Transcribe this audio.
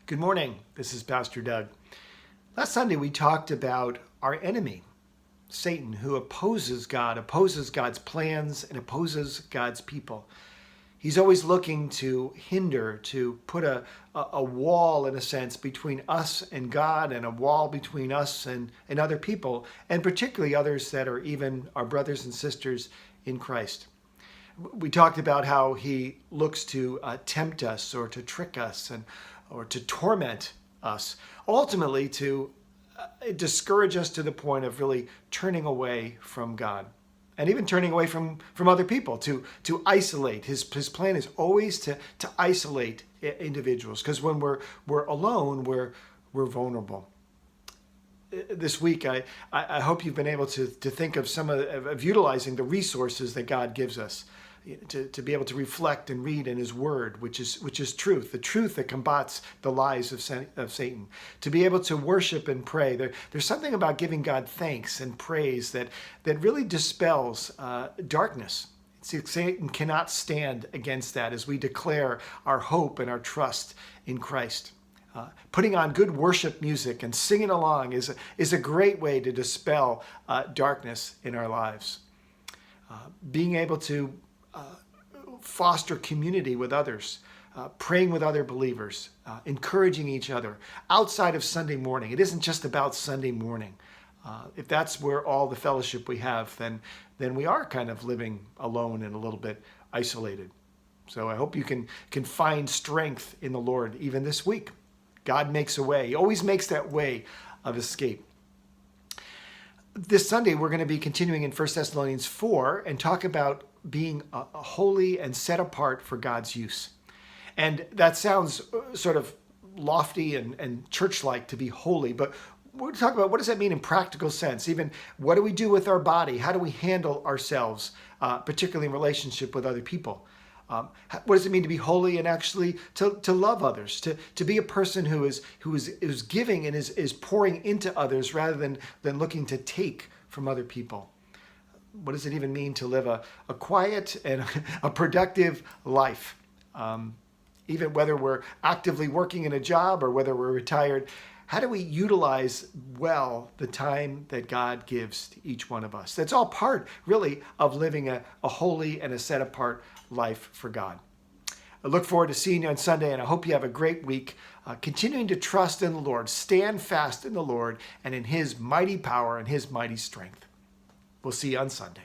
Good morning. This is Pastor Doug. Last Sunday we talked about our enemy, Satan, who opposes God, opposes God's plans, and opposes God's people. He's always looking to hinder, to put a wall, in a sense, between us and God, and a wall between us and other people, and particularly others that are even our brothers and sisters in Christ. We talked about how he looks to tempt us or to trick us or to torment us, ultimately to discourage us to the point of really turning away from God and even turning away from other people, to isolate. His plan is always to isolate individuals, because when we're alone, we're vulnerable. This week, I hope you've been able to think of some of utilizing the resources that God gives us to be able to reflect and read in His Word, which is truth, the truth that combats the lies of Satan. To be able to worship and pray. There's something about giving God thanks and praise that really dispels darkness. See, Satan cannot stand against that as we declare our hope and our trust in Christ. Putting on good worship music and singing along is a great way to dispel darkness in our lives. Being able to foster community with others, praying with other believers, encouraging each other outside of Sunday morning. It isn't just about Sunday morning. If that's where all the fellowship we have, then we are kind of living alone and a little bit isolated. So I hope you can find strength in the Lord even this week. God makes a way. He always makes that way of escape. This Sunday, we're going to be continuing in 1 Thessalonians 4 and talk about being holy and set apart for God's use. And that sounds sort of lofty and church-like, to be holy, but we're going to talk about what does that mean in practical sense. Even what do we do with our body? How do we handle ourselves, particularly in relationship with other people? What does it mean to be holy and actually to love others, to be a person who is giving and is pouring into others rather than looking to take from other people? What does it even mean to live a quiet and a productive life? Even whether we're actively working in a job or whether we're retired, how do we utilize well the time that God gives to each one of us? That's all part, really, of living a holy and a set-apart life for God. I look forward to seeing you on Sunday, and I hope you have a great week, continuing to trust in the Lord, stand fast in the Lord and in His mighty power and His mighty strength. We'll see you on Sunday.